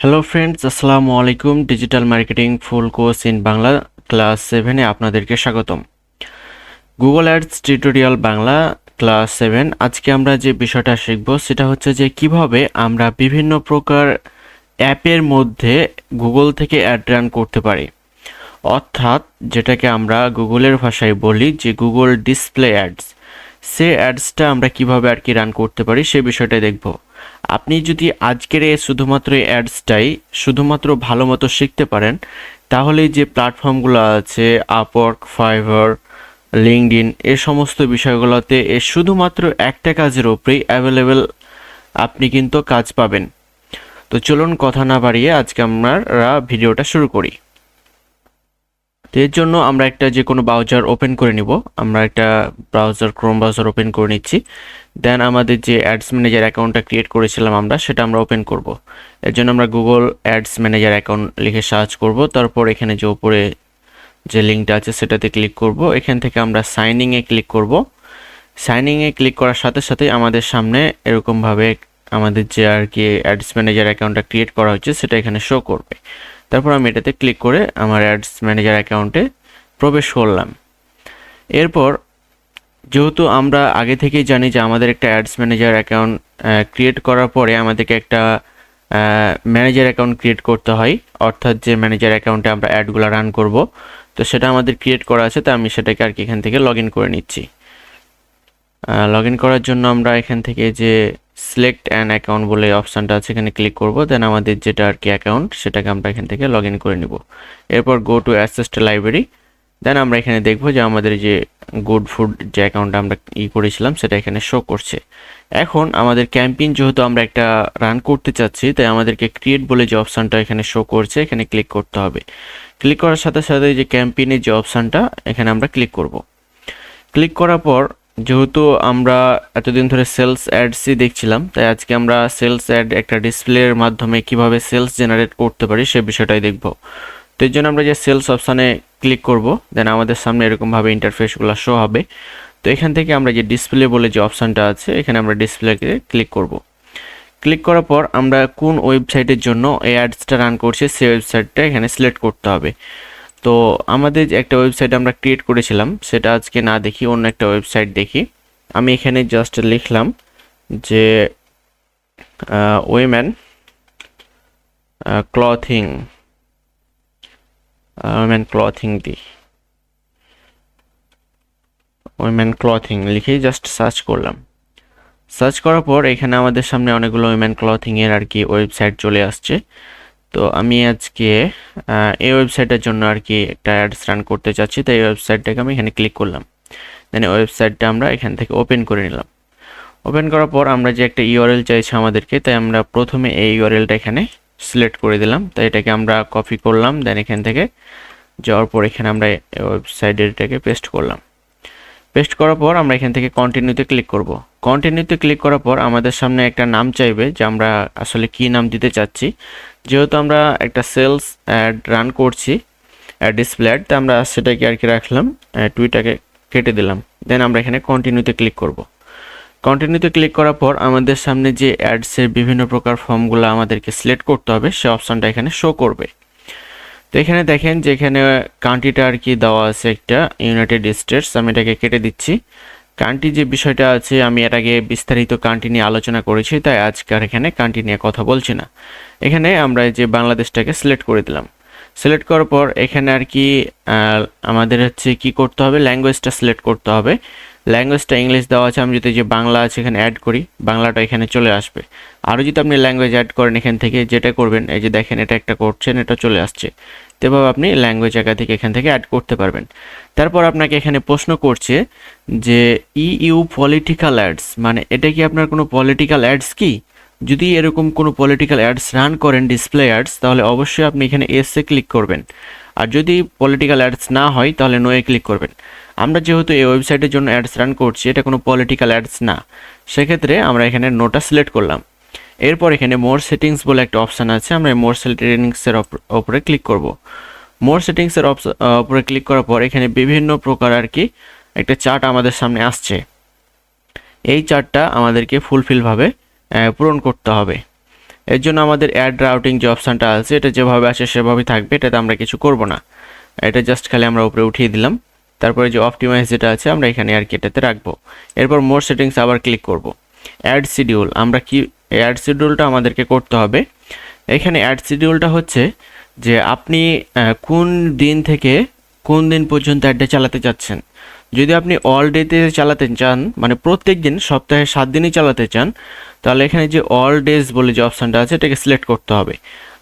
Hello friends, আসসালামু আলাইকুম। Digital marketing full course in Bangla class 7-এ আপনাদেরকে স্বাগতম। Google ads tutorial Bangla class 7। আজকে আমরা যে বিষয়টা শিখব সেটা হচ্ছে যে কিভাবে আমরা বিভিন্ন প্রকার অ্যাপের মধ্যে গুগল থেকে অ্যাড রান করতে পারি, অর্থাৎ যেটাকে আমরা গুগলের ভাষায় বলি যে গুগল ডিসপ্লে অ্যাডস। সে অ্যাডসটা আমরা কিভাবে আর কি রান করতে পারি সে বিষয়টা দেখব। আপনি যদি আজকের শুধুমাত্র এই অ্যাডসটাই শুধুমাত্র ভালো মতো শিখতে পারেন, তাহলে যে প্ল্যাটফর্মগুলো আছে আপওয়ার্ক, ফাইবার, লিঙ্কডইন, এই সমস্ত বিষয়গুলোতে শুধুমাত্র একটা কাজের উপরেই অ্যাভেলেবেল আপনি কিন্তু কাজ পাবেন। তো চলুন কথা না বাড়িয়ে আজকে আমরা ভিডিওটা শুরু করি। তো এর জন্য আমরা একটা যে কোনো ব্রাউজার ওপেন করে নিব। আমরা একটা ক্রোম ব্রাউজার ওপেন করে নিচ্ছি। দেন আমাদের যে অ্যাডস ম্যানেজার অ্যাকাউন্টটা ক্রিয়েট করেছিলাম সেটা আমরা ওপেন করব। এর জন্য আমরা গুগল অ্যাডস ম্যানেজার অ্যাকাউন্ট লিখে সার্চ করব। তারপর এখানে যে উপরে যে লিঙ্কটা আছে সেটাতে ক্লিক করব। এখান থেকে আমরা সাইনিংয়ে ক্লিক করব। সাইনিংয়ে ক্লিক করার সাথে সাথে আমাদের সামনে এরকমভাবে আমাদের যে আর কি অ্যাডস ম্যানেজার অ্যাকাউন্টটা ক্রিয়েট করা হচ্ছে সেটা এখানে শো করবে। তারপর আমি এটাতে ক্লিক করে আমার অ্যাডস ম্যানেজার অ্যাকাউন্টে প্রবেশ করলাম। এরপর যেহেতু আমরা আগে থেকেই জানি যে আমাদের একটা অ্যাডস ম্যানেজার অ্যাকাউন্ট ক্রিয়েট করার পরে আমাদেরকে একটা ম্যানেজার অ্যাকাউন্ট ক্রিয়েট করতে হয়, অর্থাৎ যে ম্যানেজার অ্যাকাউন্টে আমরা অ্যাডগুলো রান করব। তো সেটা আমাদের ক্রিয়েট করা আছে, তো আমি সেটাকে আর কি এখান থেকে লগ ইন করে নিচ্ছি। লগ ইন করার জন্য আমরা এখান থেকে যে সিলেক্ট অ্যান অ্যাকাউন্ট বলে অপশানটা আছে এখানে ক্লিক করব। দেন আমাদের যেটা আর কি অ্যাকাউন্ট সেটাকে আমরা এখান থেকে লগ ইন করে নিব। এরপর গো টু অ্যাসেস্ট লাইব্রেরি। দেন আমরা এখানে দেখব যে আমাদের যে গুড ফুড যে অ্যাকাউন্টটা আমরা করেছিলাম সেটা এখানে শো করছে। এখন আমাদের ক্যাম্পেইন যেহেতু আমরা একটা রান করতে চাচ্ছি, তাই আমাদেরকে ক্রিয়েট বলে যে অপশানটা এখানে শো করছে এখানে ক্লিক করতে হবে। ক্লিক করার সাথে সাথে যে ক্যাম্পেইনের যে অপশানটা এখানে আমরা ক্লিক করব। ক্লিক করার পর যেহেতু আমরা এতদিন ধরে সেলস অ্যাডসই দেখছিলাম, তাই আজকে আমরা সেলস অ্যাড একটা ডিসপ্লের মাধ্যমে কিভাবে সেলস জেনারেট করতে পারি সে বিষয়টাই দেখব। তো এর জন্য আমরা যে সেলস অপশানে ক্লিক করব। দেন আমাদের সামনে এরকমভাবে ইন্টারফেসগুলো শো হবে। তো এখান থেকে আমরা যে ডিসপ্লে বলে যে অপশানটা আছে এখানে আমরা ডিসপ্লেকে ক্লিক করব। ক্লিক করার পর আমরা কোন ওয়েবসাইটের জন্য এই অ্যাডসটা রান করছি সেই ওয়েবসাইটটা এখানে সিলেক্ট করতে হবে। তো আমাদের যে একটা ওয়েবসাইট আমরা ক্রিয়েট করেছিলাম সেটা আজকে না দেখি, অন্য একটা ওয়েবসাইট দেখি। আমি এখানে জাস্ট লিখলাম যে ওয়েমেন ক্লথিং দিই, ওয়েমেন ক্লথিং লিখেই জাস্ট সার্চ করলাম। সার্চ করার পর এখানে আমাদের সামনে অনেকগুলো ওয়েমেন ক্লথিংয়ের আর কি ওয়েবসাইট চলে আসছে। তো আমি আজকে এই ওয়েবসাইটের জন্য আর কি একটা অ্যাডস রান করতে চাচ্ছি, তাই এই ওয়েবসাইটটাকে আমি এখানে ক্লিক করলাম। দেন ওয়েবসাইটটা আমরা এখান থেকে ওপেন করে নিলাম। ওপেন করার পর আমরা যে একটা ইউআরএল চাইছে আমাদেরকে, তাই আমরা প্রথমে এই ইউআরএলটা এখানে সিলেক্ট করে দিলাম। তাই এটাকে আমরা কপি করলাম। দেন এখান থেকে যাওয়ার পর এখানে আমরা ওয়েবসাইটের এটাকে পেস্ট করলাম। পেস্ট করার পর আমরা এখান থেকে কন্টিনিউতে ক্লিক করব। কন্টিনিউতে ক্লিক করার পর আমাদের সামনে একটা নাম চাইবে যে আমরা আসলে কি নাম দিতে চাচ্ছি। যেহেতু আমরা একটা সেলস অ্যাড রান করছি, ডিসপ্লে অ্যাড, তো আমরা সেটাকে আর কি রাখলাম, টুইটাকে কেটে দিলাম। দেন আমরা এখানে কন্টিনিউতে ক্লিক করব। কন্টিনিউতে ক্লিক করার পর আমাদের সামনে যে অ্যাডসের বিভিন্ন প্রকার ফর্মগুলো আমাদেরকে সিলেক্ট করতে হবে সে অপশানটা এখানে শো করবে। তো এখানে দেখেন যে এখানে কান্ট্রিটা আর কি দেওয়া আছে একটা ইউনাইটেড স্টেটস, আমি এটাকে কেটে দিচ্ছি। কান্ট্রি যে বিষয়টা আছে আমি এর আগে বিস্তারিত কান্ট্রি নিয়ে আলোচনা করেছি, তাই আজকের এখানে কান্ট্রি নিয়ে কথা বলছি না। এখানে আমরা যে বাংলাদেশটাকে সিলেক্ট করে দিলাম। সিলেক্ট করার পর এখানে আর কি আমাদের হচ্ছে কি করতে হবে, ল্যাঙ্গুয়েজটা সিলেক্ট করতে হবে। ল্যাঙ্গুয়েজটা ইংলিশ দেওয়া আছে, আমি যদি যে বাংলা আছে এখানে অ্যাড করি বাংলাটা এখানে চলে আসবে। আরও যদি আপনি ল্যাঙ্গুয়েজ অ্যাড করেন এখান থেকে যেটা করবেন, এই যে দেখেন এটা একটা করছেন, এটা চলে আসছে। তেভাবে আপনি ল্যাঙ্গুয়েজ জায়গা থেকে এখান থেকে অ্যাড করতে পারবেন। তারপর আপনাকে এখানে প্রশ্ন করছে যে ইউ পলিটিক্যাল অ্যাডস, মানে এটা কি আপনার কোনো পলিটিক্যাল অ্যাডস কি? যদি এরকম কোনো পলিটিক্যাল অ্যাডস রান করেন ডিসপ্লে অ্যাডস, তাহলে অবশ্যই আপনি এখানে এসে ক্লিক করবেন। আর যদি পলিটিক্যাল অ্যাডস না হয় তাহলে নোয়ে ক্লিক করবেন। আমরা যেহেতু এই ওয়েবসাইটের জন্য অ্যাডস রান করছি, এটা কোনো পলিটিক্যাল অ্যাডস না, সেক্ষেত্রে আমরা এখানে নোটা সিলেক্ট করলাম। এরপর এখানে মোর সেটিংস বলে একটা অপশান আছে, আমরা মোর সেটিংসের ওপরে ক্লিক করব। মোর সেটিংসের ওপরে ক্লিক করার পর এখানে বিভিন্ন প্রকার আর কি একটা চার্ট আমাদের সামনে আসছে। এই চার্টটা আমাদেরকে ফুলফিলভাবে পূরণ করতে হবে। এর জন্য আমাদের অ্যাড রাউটিং যে অপশানটা আছে এটা যেভাবে আসে সেভাবেই থাকবে, এটাতে আমরা কিছু করব না। এটা জাস্ট খালি আমরা উপরে উঠিয়ে দিলাম। তারপরে যে অপটিমাইজ যেটা আছে আমরা এখানে আর কি এটাতে রাখবো। এরপর মোর সেটিংস আবার ক্লিক করব। অ্যাড শিডিউল, আমরা কি অ্যাড শিডিউলটা আমাদেরকে করতে হবে। এখানে অ্যাড শিডিউলটা হচ্ছে যে আপনি কোন দিন থেকে কোন দিন পর্যন্ত অ্যাডটা চালাতে চাচ্ছেন। যদি আপনি অল ডেতে চালাতে চান, মানে প্রত্যেক দিন সপ্তাহে 7 দিনই চালাতে চান, তাহলে এখানে যে অল ডেজ বলে যে অপশানটা আছে এটাকে সিলেক্ট করতে হবে।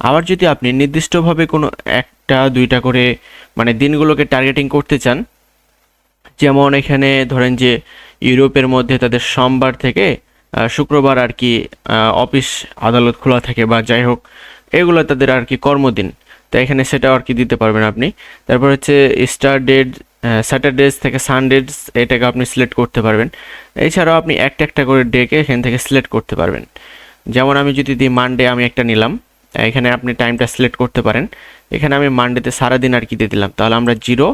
আবার যদি আপনি নির্দিষ্টভাবে কোনো একটা দুইটা করে মানে দিনগুলোকে টার্গেটিং করতে চান, যেমন এখানে ধরেন যে ইউরোপের মধ্যে তাদের সোমবার থেকে শুক্রবার আর কি অফিস আদালত খোলা থাকে বা যাই হোক, এগুলো তাদের আর কি কর্মদিন, তো এখানে সেটাও আর কি দিতে পারবেন আপনি। তারপর হচ্ছে স্টার ডেট স্যাটারডেজ থেকে সানডেজ, এটাকে আপনি সিলেক্ট করতে পারবেন। এছাড়াও আপনি একটা একটা করে ডেকে এখান থেকে সিলেক্ট করতে পারবেন। যেমন আমি যদি দিই মানডে, আমি একটা নিলাম, এখানে আপনি টাইমটা সিলেক্ট করতে পারেন। এখানে আমি মানডেতে সারাদিন আর কি দিয়ে দিলাম, তাহলে আমরা 0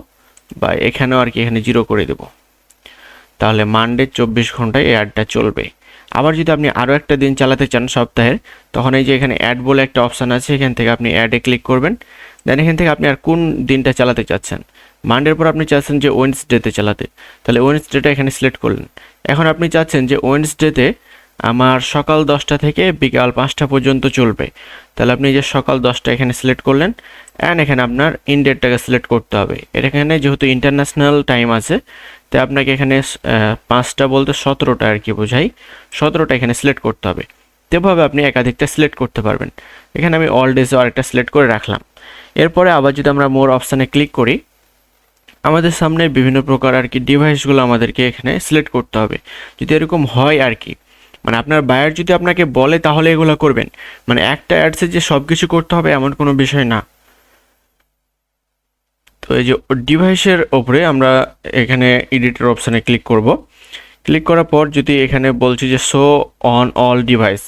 বা এখানেও আর কি এখানে 0 করে দেব, তাহলে মানডে 24 ঘন্টায় এই অ্যাডটা চলবে। আবার যদি আপনি আরও একটা দিন চালাতে চান সপ্তাহের, তখন এই যে এখানে অ্যাড বলে একটা অপশান আছে, এখান থেকে আপনি অ্যাডে ক্লিক করবেন। দেন এখান থেকে আপনি আর কোন দিনটা চালাতে চাচ্ছেন। মানডের পর আপনি চাচ্ছেন যে ওয়েডনেসডেতে চালাতে, তাহলে ওয়েডনেসডেটা এখানে সিলেক্ট করলেন। এখন আপনি চাচ্ছেন যে ওয়েডনেসডেতে আমার সকাল 10টা থেকে বিকাল 5টা পর্যন্ত চলবে, তাহলে আপনি যে সকাল 10টা এখানে সিলেক্ট করলেন। অ্যান্ড এখানে আপনার ইনডেটটাকে সিলেক্ট করতে হবে। এখানে যেহেতু ইন্টারন্যাশনাল টাইম আছে, তাই আপনাকে এখানে 5টা বলতে 17টা আর কি বোঝাই, 17টা এখানে সিলেক্ট করতে হবে। তেভাবে আপনি একাধিকটা সিলেক্ট করতে পারবেন। এখানে আমি অল ডেজও আরেকটা সিলেক্ট করে রাখলাম। এরপরে আবার যদি আমরা মোর অপশানে ক্লিক করি, আমাদের সামনে বিভিন্ন প্রকার আর কি ডিভাইসগুলো আমাদেরকে এখানে সিলেক্ট করতে হবে। যদি এরকম হয় আর কি, মানে আপনার বায়ার যদি আপনাকে বলে তাহলে এগুলো করবেন, মানে একটা অ্যাডসে যে সব কিছু করতে হবে এমন কোনো বিষয় না। তো এই যে ডিভাইসের ওপরে আমরা এখানে এডিটর অপশানে ক্লিক করব। ক্লিক করার পর যদি এখানে বলছি যে শো অন অল ডিভাইস,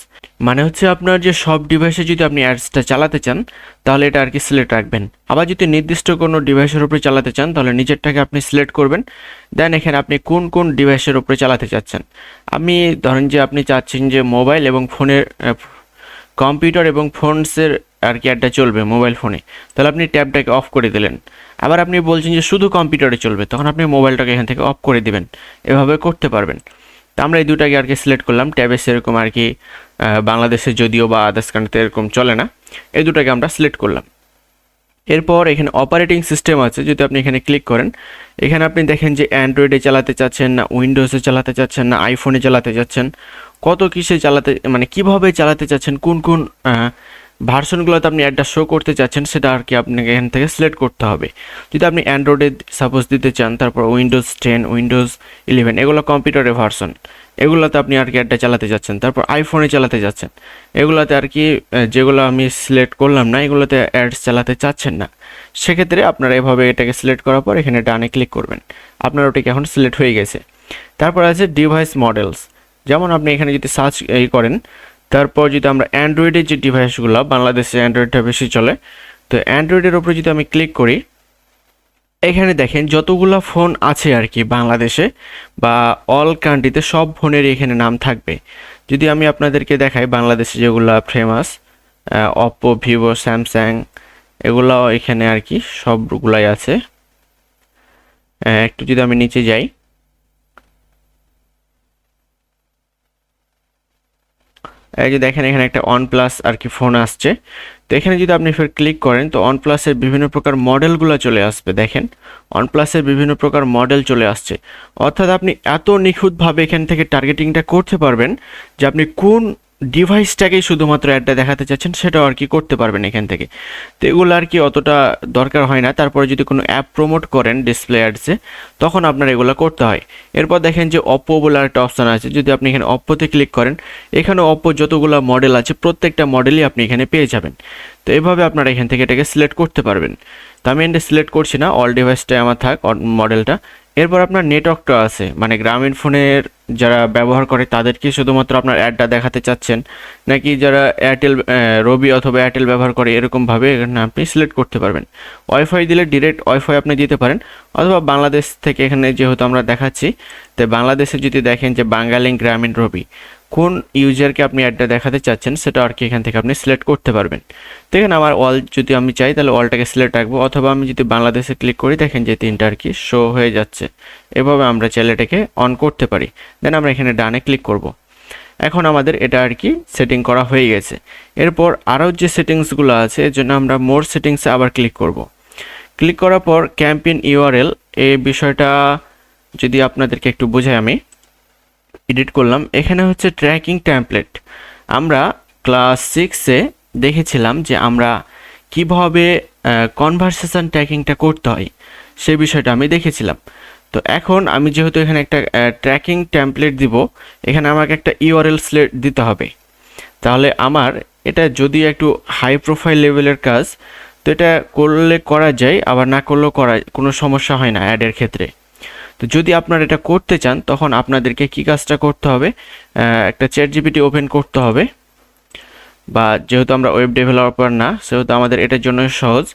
মানে হচ্ছে আপনার যে সব ডিভাইসে যদি আপনি অ্যাডসটা চালাতে চান তাহলে এটা আর কি সিলেক্ট রাখবেন। আবার যদি নির্দিষ্ট কোনো ডিভাইসের উপরে চালাতে চান তাহলে নিচেরটাকে আপনি সিলেক্ট করবেন। দেন এখানে আপনি কোন কোন ডিভাইসের উপরে চালাতে চাচ্ছেন। আমি ধরেন যে আপনি চাচ্ছেন যে মোবাইল এবং ফোনের কম্পিউটার এবং ফোনসের আর কি অ্যাডটা চলবে মোবাইল ফোনে, তাহলে আপনি ট্যাবটাকে অফ করে দিলেন। আবার আপনি বলছেন যে শুধু কম্পিউটারে চলবে, তখন আপনি মোবাইলটাকে এখান থেকে অফ করে দিবেন। এভাবে করতে পারবেন। তো আমরা এই দুটাকে আর কি সিলেক্ট করলাম। ট্যাবে সেরকম আর কি বাংলাদেশে যদিও বা আদার্স কান্ট্রিতে এরকম চলে না, এই দুটাকে আমরা সিলেক্ট করলাম। এরপর এখানে অপারেটিং সিস্টেম আছে, যদি আপনি এখানে ক্লিক করেন, এখানে আপনি দেখেন যে অ্যান্ড্রয়েডে চালাতে চাচ্ছেন না উইন্ডোজে চালাতে চাচ্ছেন না আইফোনে চালাতে চাচ্ছেন, কত কিসে চালাতে মানে কিভাবে চালাতে চাচ্ছেন, কোন কোন ভার্সনগুলোতে আপনি অ্যাডটা শো করতে চাচ্ছেন সেটা আর কি আপনাকে এখান থেকে সিলেক্ট করতে হবে। যদি আপনি অ্যান্ড্রয়েডে সাপোজ দিতে চান, তারপর উইন্ডোজ 10 উইন্ডোজ 11 এগুলো কম্পিউটারের ভার্সন, এগুলোতে আপনি আর কি অ্যাডটা চালাতে যাচ্ছেন। তারপর আইফোনে চালাতে যাচ্ছেন, এগুলোতে আর কি যেগুলো আমি সিলেক্ট করলাম না এগুলোতে অ্যাডস চালাতে চাচ্ছেন না, সেক্ষেত্রে আপনারা এভাবে এটাকে সিলেক্ট করার পর এখানে ডানে ক্লিক করবেন। আপনার ওটাকে এখন সিলেক্ট হয়ে গেছে। তারপর আছে ডিভাইস মডেলস, যেমন আপনি এখানে যদি সার্চ করেন, তারপর যদি আমরা অ্যান্ড্রয়েডের যে ডিভাইসগুলো, বাংলাদেশে অ্যান্ড্রয়েডটা বেশি চলে, তো অ্যান্ড্রয়েডের উপরে যদি আমি ক্লিক করি, এখানে দেখেন যতগুলো ফোন আছে আর কি বাংলাদেশে বা অল কান্ট্রিতে সব ফোনের এখানে নাম থাকবে। যদি আমি আপনাদেরকে দেখাই বাংলাদেশে যেগুলো ফেমাস, অপ্পো, ভিভো, স্যামসাং, এগুলো এখানে আর কি সবগুলাই আছে। একটু যদি আমি নিচে যাই, এই যে দেখেন এখানে একটা OnePlus আর কি ফোন আসছে। তো এখানে যদি আপনি ফের ক্লিক করেন তো OnePlus-এর বিভিন্ন প্রকার মডেলগুলো চলে আসবে। দেখেন OnePlus-এর বিভিন্ন প্রকার মডেল চলে আসছে, অর্থাৎ আপনি এত নিখুঁতভাবে এখান থেকে টার্গেটিংটা করতে পারবেন যে আপনি কোন ডিভাইসটাকেই শুধুমাত্র অ্যাডটা দেখাতে চাচ্ছেন সেটাও আর কি করতে পারবেন এখান থেকে। তো এগুলো আর কি অতটা দরকার হয় না। তারপরে যদি কোনো অ্যাপ প্রমোট করেন ডিসপ্লে অ্যাডসে, তখন আপনার এগুলো করতে হয়। এরপর দেখেন যে অপ্পো বলে একটা অপশান আছে, যদি আপনি এখানে অপ্পোতে ক্লিক করেন, এখানে অপ্পো যতগুলো মডেল আছে প্রত্যেকটা মডেলই আপনি এখানে পেয়ে যাবেন। তো এভাবে আপনারা এখান থেকে এটাকে সিলেক্ট করতে পারবেন। তো আমি এটা সিলেক্ট করছি না, অল ডিভাইসটাই আমার থাক মডেলটা। এরপর আপনার নেটওয়ার্কটা আছে, মানে গ্রামীণ ফোনের যারা ব্যবহার করে তাদেরকে শুধুমাত্র আপনার অ্যাডটা দেখাতে চাচ্ছেন, নাকি যারা এয়ারটেল রবি অথবা এয়ারটেল ব্যবহার করে, এরকমভাবে এখানে আপনি সিলেক্ট করতে পারবেন। ওয়াইফাই দিলে ডিরেক্ট ওয়াইফাই আপনি দিতে পারেন, অথবা বাংলাদেশ থেকে এখানে যেহেতু আমরা দেখাচ্ছি, তো বাংলাদেশে যদি দেখেন যে বাঙালি গ্রামীণ রবি, কোন ইউজারকে আপনি অ্যাডটা দেখাতে চাচ্ছেন সেটা আর কি এখান থেকে আপনি সিলেক্ট করতে পারবেন। তো এখানে আমার অল যদি আমি চাই তাহলে অলটাকে সিলেক্ট রাখবো, অথবা আমি যদি বাংলাদেশে ক্লিক করি দেখেন যে 3টা আর কি শো হয়ে যাচ্ছে। এভাবে আমরা চাইলে এটাকে অন করতে পারি। দেন আমরা এখানে ডানে ক্লিক করব। এখন আমাদের এটা আর কি সেটিং করা হয়ে গেছে। এরপর আরও যে সেটিংসগুলো আছে এর জন্য আমরা মোর সেটিংসে আবার ক্লিক করব। ক্লিক করার পর ক্যাম্পেইন ইউআরএল এই বিষয়টা যদি আপনাদেরকে একটু বোঝাই, আমি এডিট করলাম। এখানে হচ্ছে ট্র্যাকিং টেমপ্লেট। আমরা ক্লাস 6-এ দেখেছিলাম যে আমরা কিভাবে কনভারসেশন ট্র্যাকিংটা করতে হয় সেই বিষয়টা আমি দেখেছিলাম। তো এখন আমি যেহেতু এখানে একটা ট্র্যাকিং টেমপ্লেট দিব, এখানে আমাকে একটা ইউআরএল সিলেক্ট দিতে হবে। তাহলে আমার এটা যদি একটু হাই প্রোফাইল লেভেলের কাজ, তো এটা করলে করা যায়, আবার না করলেও করা কোনো সমস্যা হয় না অ্যাডের ক্ষেত্রে। তো যদি আপনারা এটা করতে চান তখন আপনাদেরকে কি কাজটা করতে হবে, একটা চ্যাটজিপিটি ওপেন করতে হবে, বা যেহেতু আমরা ওয়েব ডেভেলপার না সেহেতু আমাদের এটার জন্য সহজ।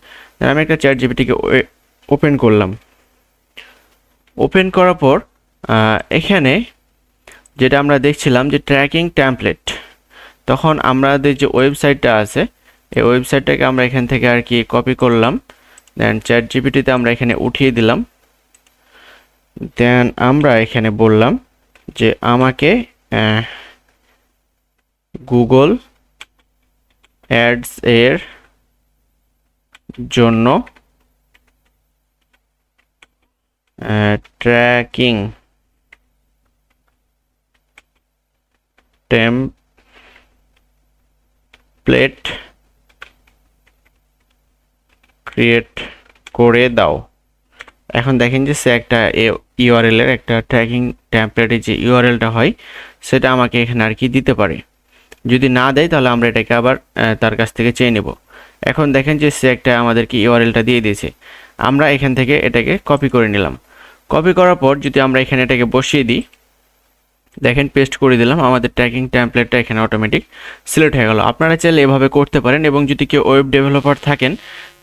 আমি একটা চ্যাটজিপিটিকে ওপেন করলাম। ওপেন করার পর এখানে যেটা আমরা দেখছিলাম যে ট্র্যাকিং টেমপ্লেট, তখন আমাদের যে ওয়েবসাইটটা আছে এই ওয়েবসাইটটাকে আমরা এখান থেকে আর কি কপি করলাম, দেন চ্যাটজিপিটিতে আমরা এখানে উঠিয়ে দিলাম। দেন আমরা এখানে বললাম যে আমাকে গুগল অ্যাডস এর জন্য ট্র্যাকিং টেমপ্লেট ক্রিয়েট করে দাও। এখন দেখেন যে সে একটা ইউআরএল এর একটা ট্র্যাকিং টেমপ্লেটের যে ইউআরএলটা হয় সেটা আমাকে এখানে আর কি দিতে পারে। যদি না দেয় তাহলে আমরা এটাকে আবার তার কাছ থেকে চেয়ে নেব। এখন দেখেন যে সে একটা আমাদেরকে ইউআরএলটা দিয়ে দিয়েছে। আমরা এখান থেকে এটাকে কপি করে নিলাম। কপি করার পর যদি আমরা এখানে এটাকে বসিয়ে দিই, দেখেন পেস্ট করে দিলাম, আমাদের ট্র্যাকিং টেমপ্লেটটা এখানে অটোমেটিক সিলেক্ট হয়ে গেল। আপনারা চাইলে এভাবে করতে পারেন, এবং যদি কেউ ওয়েব ডেভেলপার থাকেন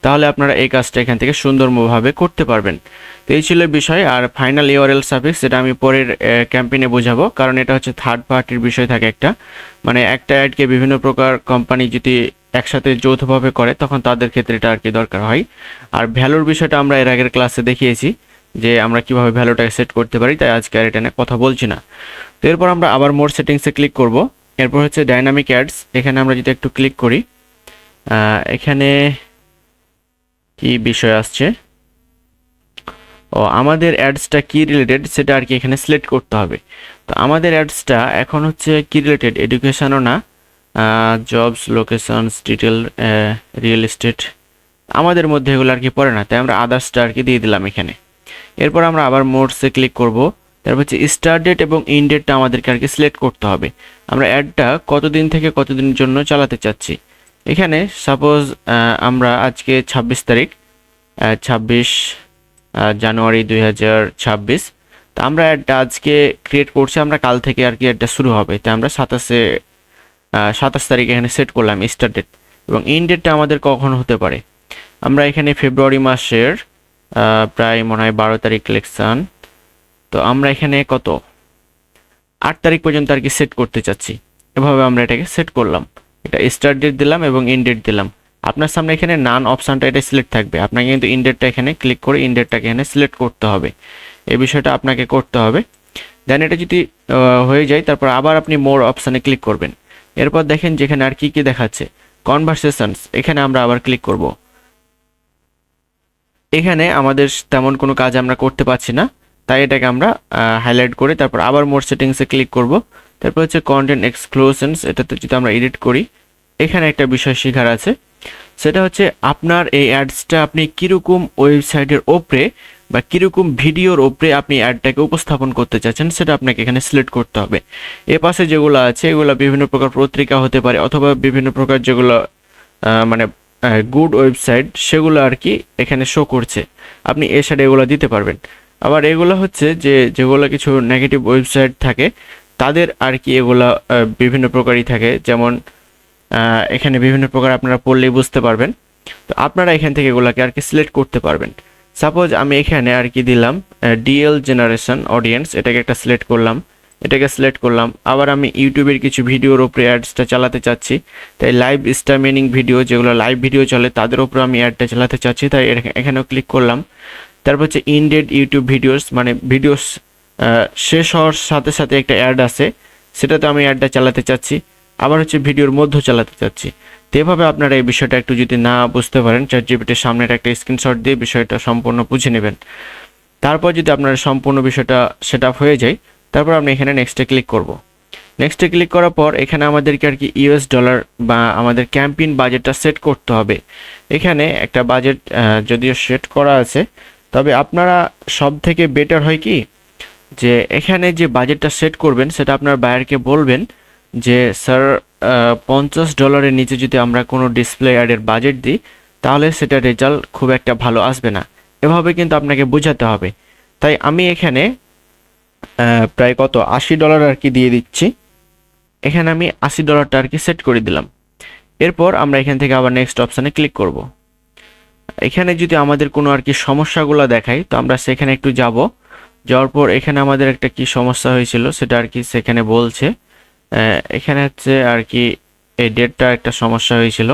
তাহলে আপনারা এই কাজটা এখান থেকে সুন্দরভাবে করতে পারবেন। তো এই ছিল বিষয়। আর ফাইনাল ইউআরএল সাফিক্স এটা আমি পরের ক্যাম্পেইনে বোঝাবো, কারণ এটা হচ্ছে থার্ড পার্টির বিষয় থাকে একটা, মানে একটা অ্যাডকে বিভিন্ন প্রকার কোম্পানি যদি একসাথে যৌথভাবে করে তখন তাদের ক্ষেত্রে এটা আর কি দরকার হয়। আর ভ্যালুর বিষয়টা আমরা এর আগের ক্লাসে দেখিয়েছি যে আমরা কিভাবে ভ্যালুটাকে সেট করতে পারি, তাই আজকে আর এটা নিয়ে কথা বলছি না। তো এরপর আমরা আবার মোর সেটিংসে ক্লিক করব। এরপর হচ্ছে ডাইনামিক অ্যাডস, এখানে আমরা যদি একটু ক্লিক করি, এখানে কি বিষয় আসছে, ও আমাদের অ্যাডসটা কি রিলেটেড সেটা আর কি এখানে সিলেক্ট করতে হবে। তো আমাদের অ্যাডসটা এখন হচ্ছে কি রিলেটেড, এডুকেশনও না, jobs, locations, detail, real estate, আমাদের মধ্যে এগুলো আর কি পড়ে না, তাই আমরা আদার্সটা আর কি দিয়ে দিলাম এখানে। এরপর আমরা আবার মোডসে ক্লিক করব। তারপর হচ্ছে স্টার্ট ডেট এবং ইন ডেটটা আমাদেরকে আর কি সিলেক্ট করতে হবে। আমরা অ্যাডটা কতদিন থেকে কতদিনের জন্য চালাতে চাচ্ছি। এখানে সাপোজ আমরা আজকে 26 তারিখ, 26 জানুয়ারি 2026, তো আমরা অ্যাডটা আজকে ক্রিয়েট করছি, আমরা কাল থেকে আর কি অ্যাডটা শুরু হবে, তাই আমরা 27 তারিখ এখানে সেট করলাম স্টার্ট ডেট। এবং ইন ডেটটা আমাদের কখন হতে পারে, আমরা এখানে ফেব্রুয়ারি মাসের প্রায় মনে হয় 12 তারিখ ইলেকশন, তো আমরা এখানে কত 8 তারিখ পর্যন্ত আর কি সেট করতে চাচ্ছি। এভাবে আমরা এটাকে সেট করলাম, এটা স্টার্ট ডেট দিলাম এবং ইন ডেট দিলাম। আপনার সামনে এখানে নান অপশানটা এটা সিলেক্ট থাকবে, আপনাকে কিন্তু ইন ডেটটা এখানে ক্লিক করে ইন ডেটটাকে এখানে সিলেক্ট করতে হবে, এই বিষয়টা আপনাকে করতে হবে। দেন এটা যদি হয়ে যায় তারপর আবার আপনি মোর অপশানে ক্লিক করবেন। এরপর দেখেন যেখানে আর কি কি দেখাচ্ছে কনভারসেশনস, এখানে আমরা আবার ক্লিক করব। এখানে আমাদের তেমন কোনো কাজ আমরা করতে পারছি না, তাই এটাকে আমরা হাইলাইট করে তারপর আবার মোর সেটিংসে ক্লিক করব। তারপর হচ্ছে কন্টেন্ট এক্সক্লুশনস, এটাতে যদি আমরা এডিট করি, এখানে একটা বিষয় শেখার আছে, সেটা হচ্ছে আপনার এই অ্যাডসটা আপনি কীরকম ওয়েবসাইটের ওপরে বা কীরকম ভিডিওর ওপরে আপনি অ্যাডটাকে উপস্থাপন করতে চাচ্ছেন সেটা আপনাকে এখানে সিলেক্ট করতে হবে। এ পাশে যেগুলো আছে এগুলো বিভিন্ন প্রকার পত্রিকা হতে পারে, অথবা বিভিন্ন প্রকার যেগুলো মানে গুড ওয়েবসাইট সেগুলো আর কি এখানে শো করছে, আপনি এর সাথে এগুলো দিতে পারবেন। আবার এগুলো হচ্ছে যেগুলো কিছু নেগেটিভ ওয়েবসাইট থাকে তাদের আর কি এগুলো বিভিন্ন প্রকারই থাকে, যেমন এখানে বিভিন্ন প্রকার আপনারা পড়লেই বুঝতে পারবেন। তো আপনারা এখান থেকে এগুলোকে আর কি সিলেক্ট করতে পারবেন। সাপোজ আমি এখানে আর কি দিলাম ডিএল জেনারেশন অডিয়েন্স, এটাকে একটা সিলেক্ট করলাম, এটাকে সিলেক্ট করলাম। আবার আমি ইউটিউবের কিছু ভিডিওর উপরে অ্যাডসটা চালাতে চাচ্ছি, তাই লাইভ স্ট্রিমিং ভিডিও, যেগুলো লাইভ ভিডিও চলে তাদের উপর আমি অ্যাডটা চালাতে চাচ্ছি, তাই এখানেও ক্লিক করলাম। তারপর হচ্ছে ইনডেড ইউটিউব ভিডিওস, মানে ভিডিওস শেষ হওয়ার সাথে সাথে একটা অ্যাড আছে, সেটাতে আমি অ্যাডটা চালাতে চাচ্ছি। আবার হচ্ছে ভিডিওর মধ্যে চালাতে চাচ্ছি। তো এভাবে আপনারা এই বিষয়টা একটু যদি না বুঝতে পারেন, চ্যাটজিপিটির সামনের একটা স্ক্রিনশট দিয়ে বিষয়টা সম্পূর্ণ বুঝে নেবেন। তারপর যদি আপনার সম্পূর্ণ বিষয়টা সেট আপ হয়ে যায়, তারপর আমি এখানে নেক্সটে ক্লিক করব। নেক্সটে ক্লিক করার পর এখানে আমাদেরকে আর কি ইউএস ডলার বা আমাদের ক্যাম্পেইন বাজেটটা সেট করতে হবে। এখানে একটা বাজেট যদিও সেট করা আছে, তবে আপনারা সব থেকে বেটার হয় কি যে এখানে যে বাজেটটা সেট করবেন সেটা আপনার বায়ারকে বলবেন যে স্যার $50 নিচে যদি আমরা কোনো ডিসপ্লে অ্যাডের বাজেট দিই তাহলে সেটা রেজাল্ট খুব একটা ভালো আসবে না। এভাবে কিন্তু আপনাকে বোঝাতে হবে। তাই আমি এখানে প্রায় কত $80 আর কি দিয়ে দিচ্ছি। এখানে আমি $80 আর কি সেট করে দিলাম। এরপর আমরা এখান থেকে আবার নেক্সট অপশানে ক্লিক করব। এখানে যদি আমাদের কোনো আর কি সমস্যাগুলো দেখায় তো আমরা সেখানে একটু যাব। যাওয়ার পর এখানে আমাদের একটা কি সমস্যা হয়েছিল সেটা আর কি সেখানে বলছে। এখানে হচ্ছে আর কি এই ডেটটা একটা সমস্যা হয়েছিল,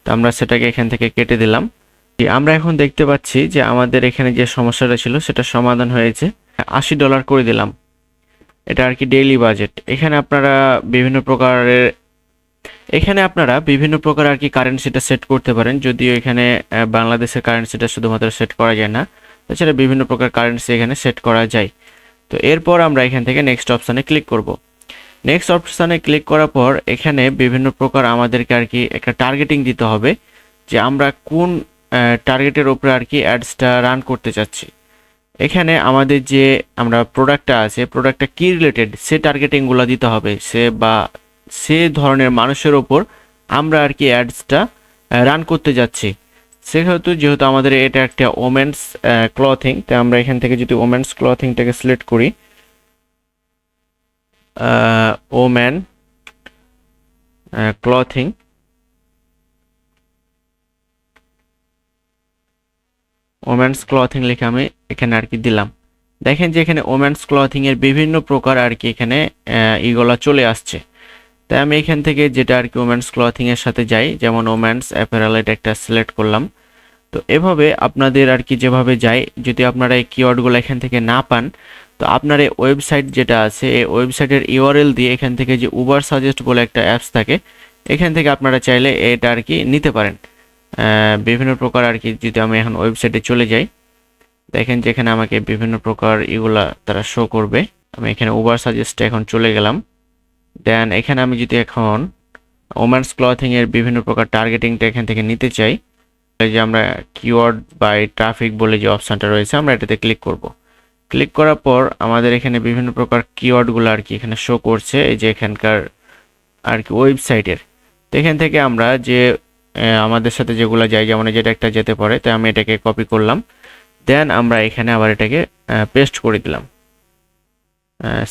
তো আমরা সেটাকে এখান থেকে কেটে দিলাম। আমরা এখন দেখতে পাচ্ছি যে আমাদের এখানে যে সমস্যাটা ছিল সেটা সমাধান হয়েছে। $80 করে দিলাম, এটা আর কি ডেইলি বাজেট। এখানে আপনারা বিভিন্ন প্রকার আর কি কারেন্সিটা সেট করতে পারেন, যদিও এখানে বাংলাদেশের কারেন্সিটা শুধুমাত্র সেট করা যায় না, তাছাড়া বিভিন্ন প্রকার কারেন্সি এখানে সেট করা যায়। তো এরপর আমরা এখান থেকে নেক্সট অপশানে ক্লিক করব। নেক্সট অপশানে ক্লিক করার পর এখানে বিভিন্ন প্রকার আমাদেরকে আর কি একটা টার্গেটিং দিতে হবে যে আমরা কোন টার্গেটের উপরে আর কি অ্যাডসটা রান করতে চাচ্ছি। এখানে আমাদের যে আমরা প্রোডাক্টটা আছে, প্রোডাক্টটা কি রিলেটেড সে টার্গেটিংগুলো দিতে হবে, সে ধরনের মানুষের ওপর আমরা আর কি অ্যাডসটা রান করতে যাচ্ছি। যেহেতু আমাদের এটা একটা ওমেন্স ক্লথিং, তাই আমরা এখান থেকে যদি ওমেন্স ক্লথিংটাকে সিলেক্ট করি, ওম্যান ক্লথিং, ওমেন্স ক্লথিং লিখে আমি এখানে আর কি দিলাম। দেখেন যে এখানে ওমেন্স ক্লথিং এর বিভিন্ন প্রকার আর কি এখানে এগুলা চলে আসছে। তাই আমি এখান থেকে যেটা আর কি ওমেন্স ক্লথিং এর সাথে যাই, যেমন ওমেন্স অ্যাপারেল, এটা একটা সিলেক্ট করলাম। তো এভাবে আপনাদের আর কি যেভাবে যাই, যদি আপনারা এই কিওয়ার্ডগুলো এখান থেকে না পান তো আপনার এই ওয়েবসাইট যেটা আছে এই ওয়েবসাইটের ইউআরএল দিয়ে এখান থেকে যে উবার সাজেস্ট বলে একটা অ্যাপস থাকে, এখান থেকে আপনারা চাইলে এটা আর কি নিতে পারেন। বিভিন্ন প্রকার আর কি যদি আমি এখন ওয়েবসাইটে চলে যাই, দেখেন যে এখানে আমাকে বিভিন্ন প্রকার এগুলা তারা শো করবে। আমি এখানে উবার সাজেস্টে এখন চলে গেলাম। দেন এখানে আমি যদি এখন ওমেন্স ক্লথিং এর বিভিন্ন প্রকার টার্গেটিংটা এখান থেকে নিতে চাই, এই যে আমরা কিওয়ার্ড বাই ট্রাফিক বলে যে অপশনটা রয়েছে আমরা এটাতে ক্লিক করব। ক্লিক করার পর আমাদের এখানে বিভিন্ন প্রকার কিওয়ার্ডগুলো আর কি এখানে শো করছে, এই যে এখানকার আর কি ওয়েবসাইটের। তো এখান থেকে আমরা যে আমাদের সাথে যেগুলো যায়, যেমন যেটা একটা যেতে পারে, তাই আমি এটাকে কপি করলাম। দেন আমরা এখানে আবার এটাকে পেস্ট করে দিলাম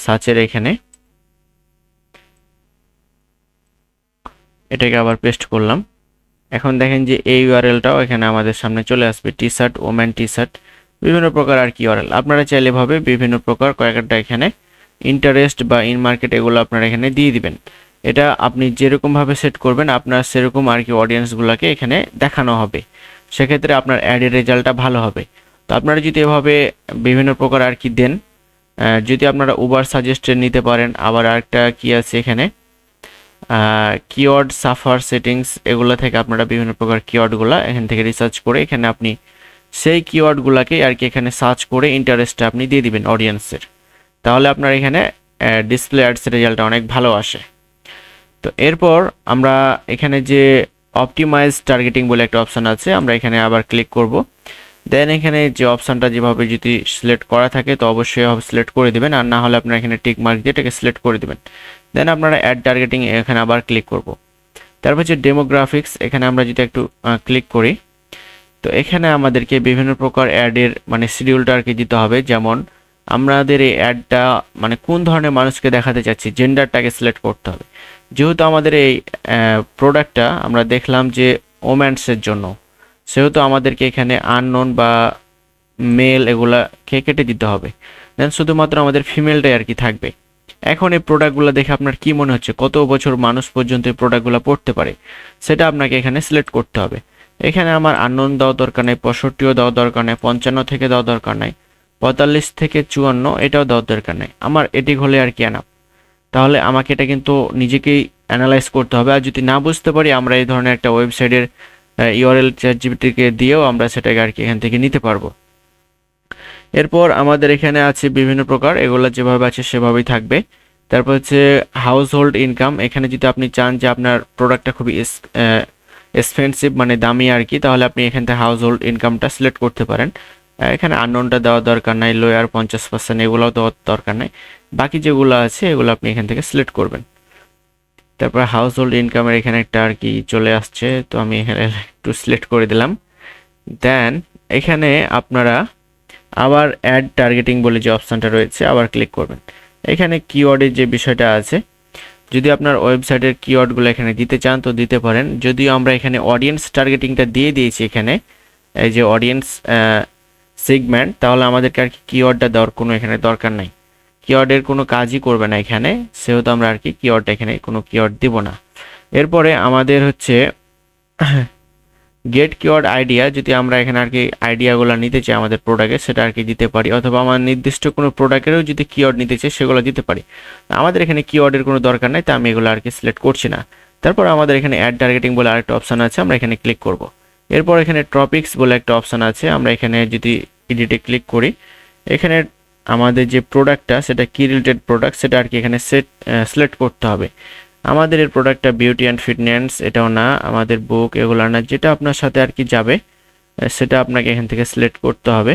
সার্চের এখানে, এটাকে আবার পেস্ট করলাম। এখন দেখেন যে এই ইউআরএলটাও এখানে আমাদের সামনে চলে আসবে, T shirt, woman T shirt, বিভিন্ন প্রকার আর কি ইউআরএল। আপনারা চাইলে ভাবে বিভিন্ন প্রকার কয়েকটা এখানে ইন্টারেস্ট বা ইন মার্কেট এগুলো আপনারা এখানে দিয়ে দিবেন। এটা আপনি যেরকমভাবে সেট করবেন আপনার সেরকম আর কি অডিয়েন্সগুলোকে এখানে দেখানো হবে, সেক্ষেত্রে আপনার অ্যাডের রেজাল্টটা ভালো হবে। তো আপনারা যদি এভাবে বিভিন্ন প্রকার আর কি দেন, যদি আপনারা উবার সাজেস্টেড নিতে পারেন। আবার আরেকটা কি আছে এখানে কিওয়ার্ড সাফার সেটিংস, এগুলো থেকে আপনারা বিভিন্ন প্রকার কিওয়ার্ডগুলো এখান থেকে রিসার্চ করে এখানে আপনি সেই কিওয়ার্ডগুলোকে আর কি এখানে সার্চ করে ইন্টারেস্টটা আপনি দিয়ে দিবেন অডিয়েন্সের, তাহলে আপনার এখানে ডিসপ্লে অ্যাডসের রেজাল্টটা অনেক ভালো আসে। তো এরপর আমরা এখানে যে অপটিমাইজ টার্গেটিং বলে একটা অপশান আছে, আমরা এখানে আবার ক্লিক করব। দেন এখানে যে অপশানটা যেভাবে যদি সিলেক্ট করা থাকে তো অবশ্যই এভাবে সিলেক্ট করে দিবেন, আর না হলে আপনারা এখানে টিক মার্ক দিয়ে এটাকে সিলেক্ট করে দিবেন। দেন আপনারা অ্যাড টার্গেটিং এখানে আবার ক্লিক করব। তারপর হচ্ছে ডেমোগ্রাফিক্স, এখানে আমরা যদি একটু ক্লিক করি তো এখানে আমাদেরকে বিভিন্ন প্রকার অ্যাডের মানে শিডিউলটা আর কি দিতে হবে। যেমন আমাদের এই অ্যাডটা মানে কোন ধরনের মানুষকে দেখাতে চাচ্ছি, জেন্ডারটাকে সিলেক্ট করতে হবে। যেহেতু আমাদের এই প্রোডাক্টটা আমরা দেখলাম যে ওম্যান্সের জন্য, সেহেতু আমাদেরকে এখানে আননোন বা মেল এগুলাকে কেটে দিতে হবে। দেন শুধুমাত্র আমাদের ফিমেলটাই আর কি থাকবে। এখন এই প্রোডাক্টগুলো দেখে আপনার কি মনে হচ্ছে কত বছর মানুষ পর্যন্ত এই প্রোডাক্টগুলো পড়তে পারে, সেটা আপনাকে এখানে সিলেক্ট করতে হবে। এখানে আমার আননোন দেওয়া দরকার নেই, 65ও দেওয়া দরকার নেই, 55 থেকে দেওয়া দরকার নাই, 45 থেকে 54 এটাও দেওয়ার দরকার নেই, আমার এটি হলে আর কি এনাফ। তাহলে আমাকে এটা কিন্তু নিজেকেই অ্যানালাইজ করতে হবে। আর যদি না বুঝতে পারি, আমরা এই ধরনের একটা ওয়েবসাইটের ইউআরএল চ্যাটজিপিটিকে দিয়েও আমরা সেটাকে আর কি এখান থেকে নিতে পারবো। এরপর আমাদের এখানে আছে বিভিন্ন প্রকার, এগুলো যেভাবে আছে সেভাবেই থাকবে। তারপর হচ্ছে হাউস হোল্ড ইনকাম। এখানে যদি আপনি চান যে আপনার প্রোডাক্টটা খুবই এক্সপেন্সিভ মানে দামি আর কি, তাহলে আপনি এখান থেকে হাউস হোল্ড ইনকামটা সিলেক্ট করতে পারেন। এখানে আননোনটা দেওয়া দরকার নাই, লোয়ার 50% এগুলোও দেওয়ার দরকার নাই। বাকি যেগুলো আছে এগুলো আপনি এখান থেকে সিলেক্ট করবেন। তারপর হাউস হোল্ড ইনকামের এখানে একটা আর কি চলে আসছে, তো আমি এখানে একটু সিলেক্ট করে দিলাম। দেন এখানে আপনারা আবার অ্যাড টার্গেটিং বলে যে অপশানটা রয়েছে আবার ক্লিক করবেন। এখানে কিওয়ার্ডের যে বিষয়টা আছে, যদি আপনার ওয়েবসাইটের কিওয়ার্ডগুলো এখানে দিতে চান তো দিতে পারেন। যদিও আমরা এখানে অডিয়েন্স টার্গেটিংটা দিয়ে দিয়েছি এখানে, এই যে অডিয়েন্স সেগমেন্ট, তাহলে আমাদেরকে আর কি কিওয়ার্ডটা দেওয়ার কোনো এখানে দরকার নাই, কিওয়ার্ডের কোনো কাজই করবে না এখানে, সেহেতু আমরা আর কি কিওয়ার্ডটা এখানে কোনো কিওয়ার্ড দিব না। এরপরে আমাদের হচ্ছে গেট কিওয়ার্ড আইডিয়া, যদি আমরা এখানে আর কি আইডিয়াগুলো নিতে চাই আমাদের প্রোডাক্টে সেটা আর কি দিতে পারি, অথবা আমার নির্দিষ্ট কোনো প্রোডাক্টেরও যদি কিওয়ার্ড নিতে চাই সেগুলো দিতে পারি। আমাদের এখানে কিওয়ার্ডের কোনো দরকার নাই, তাই আমি এগুলো আর কি সিলেক্ট করছি না। তারপর আমাদের এখানে অ্যাড টার্গেটিং বলে আরেকটা অপশান আছে, আমরা এখানে ক্লিক করব। এরপর এখানে টপিকস বলে একটা অপশান আছে, আমরা এখানে যদি এডিটে ক্লিক করি, এখানে আমাদের যে প্রোডাক্টটা সেটা কি রিলেটেড প্রোডাক্ট সেটা আর কি এখানে সিলেক্ট করতে হবে। আমাদের এর প্রোডাক্টটা বিউটি অ্যান্ড ফিটনেস এটাও না, আমাদের বুক এগুলো না, যেটা আপনার সাথে আর কি যাবে সেটা আপনাকে এখান থেকে সিলেক্ট করতে হবে।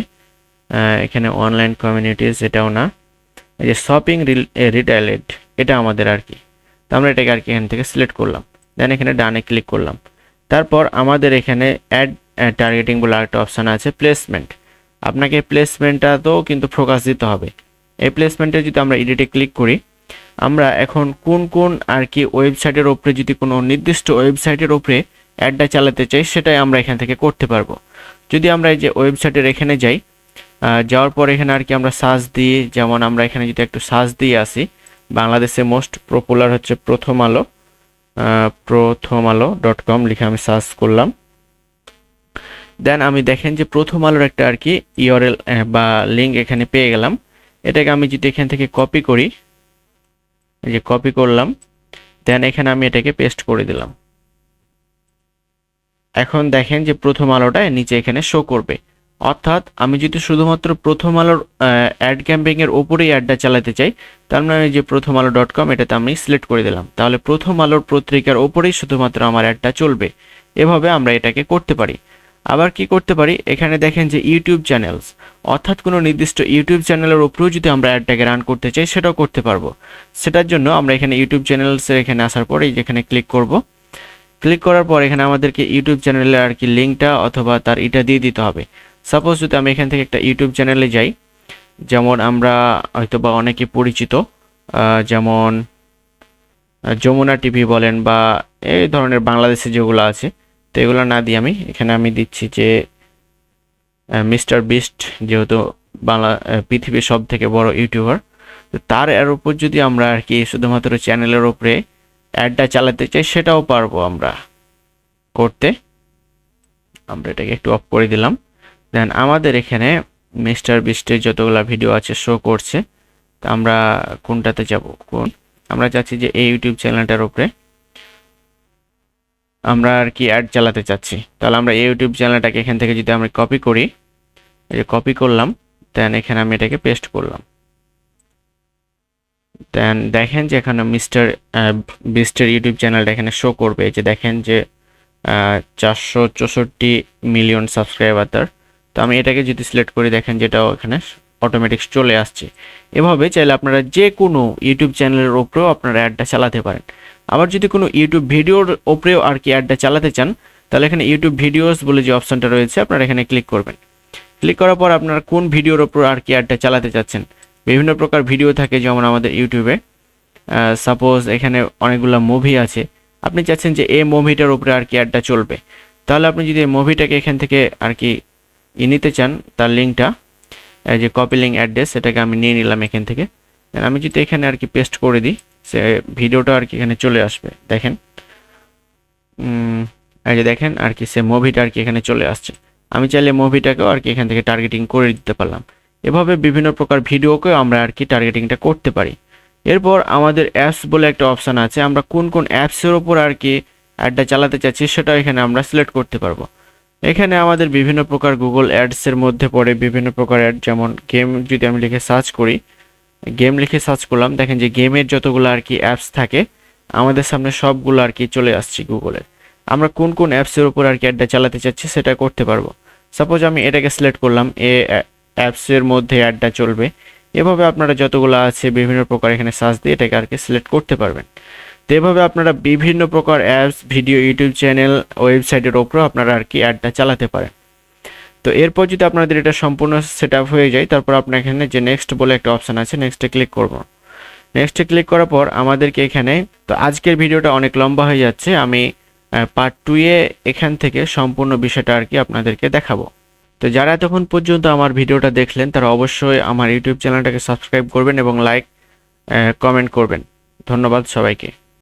এখানে অনলাইন কমিউনিটিস এটাও না, এই যে শপিং রিটেইলেড এটা আমাদের আর কি, তো আমরা এটাকে আর কি এখান থেকে সিলেক্ট করলাম। দেন এখানে ডানে ক্লিক করলাম। তারপর আমাদের এখানে অ্যাড টার্গেটিং বলে আরেকটা অপশান আছে, প্লেসমেন্ট। আপনাকে প্লেসমেন্টটাতেও কিন্তু ফোকাস দিতে হবে। এই প্লেসমেন্টে যদি আমরা এডিটে ক্লিক করি, আমরা এখন কোন কোন আর কি ওয়েবসাইটের উপরে, যদি কোনো নির্দিষ্ট ওয়েবসাইটের উপরে অ্যাডটা চালাতে চাই সেটাই আমরা এখান থেকে করতে পারবো। যদি আমরা এই যে ওয়েবসাইটের এখানে যাই, যাওয়ার পর এখানে আর কি আমরা সার্চ দিই, যেমন আমরা এখানে যদি একটু সার্চ দিয়ে আসি, বাংলাদেশে মোস্ট পপুলার হচ্ছে প্রথম আলো, prothomalo.com লিখে আমি সার্চ করলাম। দেন আমি দেখেন যে প্রথম আলোর একটা আর কি ইউআরএল বা লিঙ্ক এখানে পেয়ে গেলাম। এটাকে আমি যদি এখান থেকে কপি করি, এই যে কপি করলাম, দেন এখানে আমি এটাকে পেস্ট করে দিলাম। এখন দেখেন যে প্রথম আলোটা নিচে এখানে শো করবে। অর্থাৎ আমি যদি শুধুমাত্র প্রথম আলোর অ্যাড ক্যাম্পেইন এর উপরেই অ্যাডটা চালাতে চাই, তার মানে যে প্রথম আলো.com এটাতে আমি সিলেক্ট করে দিলাম, তাহলে প্রথম আলোর পত্রিকার উপরেই শুধুমাত্র আমার অ্যাডটা চলবে। এভাবে আমরা এটাকে করতে পারি। আবার কি করতে পারি, এখানে দেখেন যে ইউটিউব চ্যানেলস, অর্থাৎ কোনো নির্দিষ্ট ইউটিউব চ্যানেলের উপরেও যদি আমরা অ্যাডটাকে রান করতে চাই সেটাও করতে পারবো। সেটার জন্য আমরা এখানে ইউটিউব চ্যানেলসের এখানে আসার পরে যেখানে ক্লিক করব, ক্লিক করার পর এখানে আমাদেরকে ইউটিউব চ্যানেলের আর কি লিঙ্কটা অথবা তার এটা দিয়ে দিতে হবে। সাপোজ যদি আমি এখান থেকে একটা ইউটিউব চ্যানেলে যাই, যেমন আমরা হয়তো বা অনেকে পরিচিত, যেমন যমুনা টিভি বলেন বা এই ধরনের বাংলাদেশে যেগুলো আছে, তো এগুলো না দিয়ে আমি এখানে দিচ্ছি যে মিস্টার বিস্ট, যেহেতু পৃথিবীর সব থেকে বড় ইউটিউবার, তো তার এর উপর যদি আমরা আর কি শুধুমাত্র চ্যানেলের উপরে অ্যাডটা চালাতে চাই সেটাও পারবো আমরা করতে। আমরা এটাকে একটু অফ করে দিলাম। দেন আমাদের এখানে মিস্টার বিস্টের যতগুলো ভিডিও আছে শো করছে, তো আমরা কোনটাতে যাব, আমরা চাচ্ছি যে এই ইউটিউব চ্যানেলটার উপরে আমরা আর কি অ্যাড চালাতে চাচ্ছি, তাহলে আমরা এই ইউটিউব চ্যানেলটাকে এখান থেকে যদি আমরা কপি করি, এই যে কপি করলাম, দেন এখানে আমি এটাকে পেস্ট করলাম। দেন দেখেন যে এখানে মিস্টার বিস্টের ইউটিউব চ্যানেলটা এখানে শো করবে, যে দেখেন যে 464 মিলিয়ন সাবস্ক্রাইবার তার। তো আমি এটাকে যদি সিলেক্ট করি, দেখেন যেটাও এখানে অটোমেটিক চলে আসছে। এভাবে চাইলে আপনারা যে কোনো ইউটিউব চ্যানেলের উপরেও আপনারা অ্যাডটা চালাতে পারেন। আবার যদি কোনো ইউটিউব ভিডিওর উপরেও আর কি অ্যাডটা চালাতে চান, তাহলে এখানে ইউটিউব ভিডিওস বলে যে অপশনটা রয়েছে আপনারা এখানে ক্লিক করবেন। ক্লিক করার পর আপনারা কোন ভিডিওর উপর আর কি অ্যাডটা চালাতে চাচ্ছেন, বিভিন্ন প্রকার ভিডিও থাকে যেমন আমাদের ইউটিউবে, সাপোজ এখানে অনেকগুলো মুভি আছে, আপনি চাচ্ছেন যে এই মুভিটার উপরে আর কি অ্যাডটা চলবে, তাহলে আপনি যদি এই মুভিটাকে এখান থেকে আর কি নিতে চান, তার লিঙ্কটা, যে কপি লিঙ্ক অ্যাড্রেস, সেটাকে আমি নিয়ে নিলাম এখান থেকে। আমি যদি এখানে আর কি পেস্ট করে দিই, সে ভিডিওটা আর কি এখানে চলে আসবে। দেখেন এই যে দেখেন আর কি সে মুভিটা আর কি এখানে চলে আসছে। আমি চাইলে মুভিটাকেও আর কি এখান থেকে টার্গেটিং করে দিতে পারলাম। এভাবে বিভিন্ন প্রকার ভিডিওকেও আমরা আর কি টার্গেটিংটা করতে পারি। এরপর আমাদের অ্যাপস বলে একটা অপশান আছে, আমরা কোন কোন অ্যাপসের ওপর আর কি অ্যাডটা চালাতে চাচ্ছি সেটাও এখানে আমরা সিলেক্ট করতে পারবো। এখানে আমাদের বিভিন্ন প্রকার গুগল অ্যাডসের মধ্যে পড়ে বিভিন্ন প্রকার অ্যাড, যেমন গেম যদি আমি লিখে সার্চ করি, গেম লিখে সার্চ করলাম, দেখেন যে গেমের যতগুলো আর কি অ্যাপস থাকে আমাদের সামনে সবগুলো আর কি চলে আসছে গুগলের। আমরা কোন কোন অ্যাপসের উপর আর কি অ্যাডটা চালাতে চাচ্ছি সেটা করতে পারবো। সাপোজ আমি এটাকে সিলেক্ট করলাম, অ্যাপসের মধ্যে অ্যাডটা চলবে। এভাবে আপনারা যতগুলো আছে বিভিন্ন প্রকার এখানে সার্চ দিয়ে এটাকে আর কি সিলেক্ট করতে পারবেন। তো এভাবে আপনারা বিভিন্ন প্রকার অ্যাপস, ভিডিও, ইউটিউব চ্যানেল, ওয়েবসাইটের ওপরও আপনারা আর কি অ্যাডটা চালাতে পারেন। তো এরপর যদি আপনাদের এটা সম্পূর্ণ সেট আপ হয়ে যায়, তারপর আপনার এখানে যে নেক্সট বলে একটা অপশান আছে, নেক্সটে ক্লিক করব। নেক্সটে ক্লিক করার পর আমাদেরকে এখানে, তো আজকের ভিডিওটা অনেক লম্বা হয়ে যাচ্ছে, আমি পার্ট 2 এ এখান থেকে সম্পূর্ণ বিষয়টা আর কি আপনাদেরকে দেখাবো। তো যারা এতক্ষণ পর্যন্ত আমার ভিডিওটা দেখলেন তারা অবশ্যই আমার ইউটিউব চ্যানেলটাকে সাবস্ক্রাইব করবেন এবং লাইক কমেন্ট করবেন। ধন্যবাদ সবাইকে।